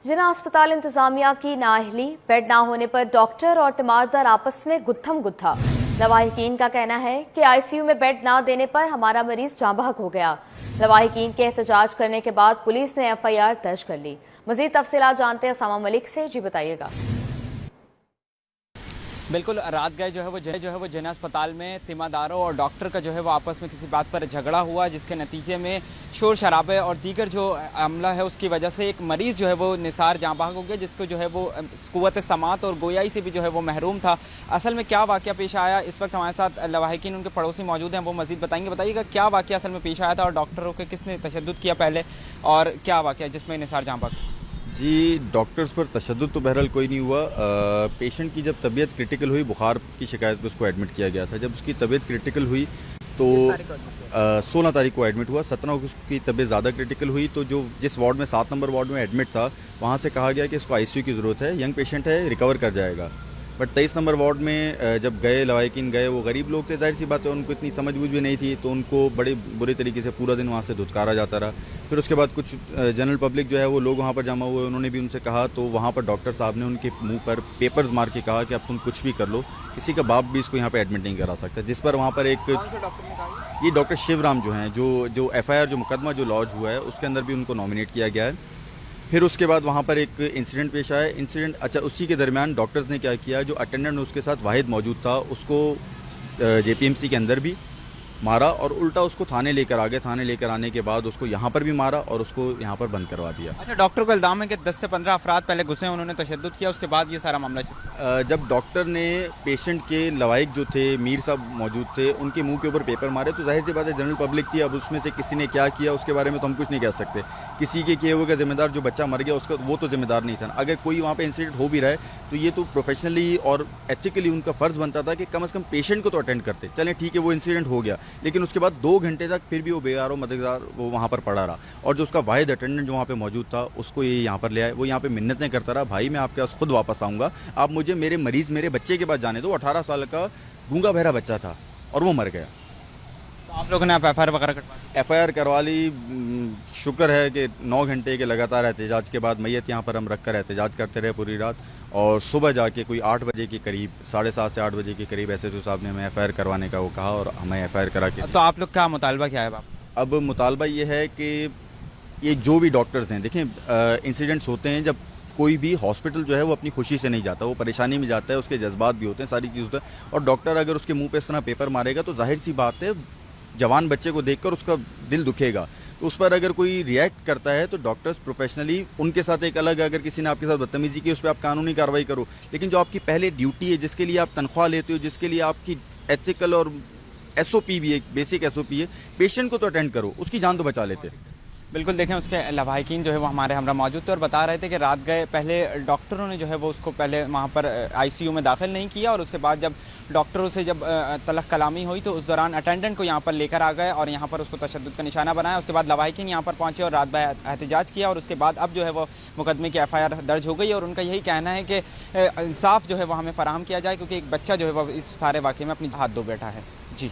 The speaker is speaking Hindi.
जिला अस्पताल इंतजामिया की नाअहली, बेड ना होने पर डॉक्टर और तीमारदार आपस में गुत्थम गुत्था। लवाहिकीन का कहना है कि आईसीयू में बेड ना देने पर हमारा मरीज जाँ बहक हो गया। लवाहिकीन के एहतजाज करने के बाद पुलिस ने एफआईआर दर्ज कर ली। मजीद तफसीलात जानते हैं सामा मलिक से। जी बताइएगा। बिल्कुल, रात गए जो है वो जिला अस्पताल में तीमारदारों और डॉक्टर का जो है वो आपस में किसी बात पर झगड़ा हुआ, जिसके नतीजे में शोर शराबे और दीगर जो अमला है उसकी वजह से एक मरीज़ जो है वो निसार जाँ बहक हो गया, जिसको जो है वो कुव्वत समात और गोयाई से भी जो है वो महरूम था। असल में क्या वाक़या पेश आया, इस वक्त हमारे साथ लवाहिकीन उनके पड़ोसी मौजूद हैं, वो मज़ीद बताएंगे। बताइएगा क्या वाक़या असल में पेश आया था और डॉक्टरों के किसने तशद्दुद किया पहले, और क्या वाक़या जिसमें निसार जाँ बहक? जी, डॉक्टर्स पर तशद्दुद तो बहरहाल कोई नहीं हुआ। पेशेंट की जब तबीयत क्रिटिकल हुई, बुखार की शिकायत पे उसको एडमिट किया गया था। जब उसकी तबीयत क्रिटिकल हुई तो 16 तारीख को एडमिट हुआ। 17 को उसकी तबीयत ज़्यादा क्रिटिकल हुई तो जो जिस वार्ड में 7 नंबर वार्ड में एडमिट था, वहाँ से कहा गया कि इसको आईसीयू की ज़रूरत है, यंग पेशेंट है, रिकवर कर जाएगा। बट 23 नंबर वार्ड में जब गए लवाहिकीन गए, वो गरीब लोग थे, जाहिर सी बात है उनको इतनी समझ-बूझ भी नहीं थी, तो उनको बड़े बुरे तरीके से पूरा दिन वहाँ से धुतकारा जाता रहा। फिर उसके बाद कुछ जनरल पब्लिक जो है वो लोग वहाँ पर जमा हुए, उन्होंने भी उनसे कहा, तो वहाँ पर डॉक्टर साहब ने उनके मुंह पर पेपर्स मार के कहा कि अब तुम कुछ भी कर लो, किसी का बाप भी इसको यहाँ पर एडमिट नहीं करा सकता। जिस पर वहाँ पर एक ये डॉक्टर शिवराम जो हैं, जो एफआईआर जो मुकदमा जो लॉन्च हुआ है उसके अंदर भी उनको नॉमिनेट किया गया है। फिर उसके बाद वहाँ पर एक इंसिडेंट पेश आया। अच्छा, उसी के दरमियान डॉक्टर्स ने क्या किया, जो अटेंडेंट उसके साथ वाहिद मौजूद था, उसको जेपीएमसी के अंदर भी मारा और उल्टा उसको थाने लेकर आ गए। थाने लेकर आने के बाद उसको यहाँ पर भी मारा और उसको यहाँ पर बंद करवा दिया। अच्छा, डॉक्टर को इल्जाम है कि 10 से 15 अफराद पहले घुसे, उन्होंने तशद्दुद किया, उसके बाद ये सारा मामला जब डॉक्टर ने पेशेंट के लवाहिक जो थे, मीर साहब मौजूद थे, उनके मुंह के ऊपर पेपर मारे, तो जाहिर सी बात है जनरल पब्लिक थी। अब उसमें से किसी ने क्या किया उसके बारे में तो हम कुछ नहीं कह सकते। किसी के किए हुए का जिम्मेदार जो बच्चा मर गया उसका वो तो जिम्मेदार नहीं था। अगर कोई वहाँ पर इंसिडेंट हो भी रहा है तो ये तो प्रोफेशनली और एथिकली उनका फ़र्ज़ बनता था कि कम से कम पेशेंट को तो अटेंड करते। चलें ठीक है, वो इंसिडेंट हो गया, लेकिन उसके बाद 2 घंटे तक फिर भी वो बेगारो मददगार वो वहाँ पर पड़ा रहा। और जो उसका वाहिद अटेंडेंट जो वहाँ पे मौजूद था, उसको ये यहाँ पर ले आए। वो यहाँ पे मिन्नतें करता रहा, भाई मैं आपके पास खुद वापस आऊँगा, आप मुझे मेरे मरीज़ मेरे बच्चे के पास जाने दो। 18 साल का गूंगा बहरा बच्चा था और वो मर गया। तो आप लोगों ने एफआईआर वगैरह कटवा दी? एफआईआर करवा ली। शुक्र है कि 9 घंटे के लगातार एहतजाज के बाद मैयत यहाँ पर हम रख कर एहतजाज करते रहे पूरी रात, और सुबह जाके कोई 8 बजे के करीब, 7:30 से 8 बजे के करीब एसएचओ साहब ने हमें एफआईआर करवाने का वो कहा और हमें एफआईआर करा के। तो आप लोग का मुतालबा क्या है अब? अब मुतालबा ये है कि ये जो भी डॉक्टर्स हैं, देखें इंसिडेंट्स होते हैं जब कोई भी हॉस्पिटल जो है वो अपनी खुशी से नहीं जाता, वो परेशानी में जाता है, उसके जज्बात भी होते हैं, सारी चीज़ होता है। और डॉक्टर अगर उसके मुंह पे इस तरह पेपर मारेगा तो जाहिर सी बात है जवान बच्चे को देखकर उसका दिल दुखेगा। तो उस पर अगर कोई रिएक्ट करता है तो डॉक्टर्स प्रोफेशनली उनके साथ एक अलग, अगर किसी ने आपके साथ बदतमीजी की उस पर आप कानूनी कार्रवाई करो, लेकिन जो आपकी पहले ड्यूटी है, जिसके लिए आप तनख्वाह लेते हो, जिसके लिए आपकी एथिकल और एसओपी भी है, बेसिक एसओपी है, पेशेंट को तो अटेंड करो, उसकी जान तो बचा लेते। बिल्कुल, देखें उसके लवाहिकीन जो है वो हमारे हमरा मौजूद थे और बता रहे थे कि रात गए पहले डॉक्टरों ने जो है वो उसको पहले वहाँ पर आईसीयू में दाखिल नहीं किया, और उसके बाद जब डॉक्टरों से जब तलख कलामी हुई तो उस दौरान अटेंडेंट को यहाँ पर लेकर आ गए और यहाँ पर उसको तशद्दुद का निशाना बनाया। उसके बाद लवाहिकीन यहाँ पर पहुँचे और रात भर एहतजाज किया, और उसके बाद अब जो है वो मुकदमे की एफआईआर दर्ज हो गई, और उनका यही कहना है कि इंसाफ जो है वो हमें फराहम किया जाए, क्योंकि एक बच्चा जो है वो इस सारे वाक़े में अपनी हाथ धो बैठा है। जी।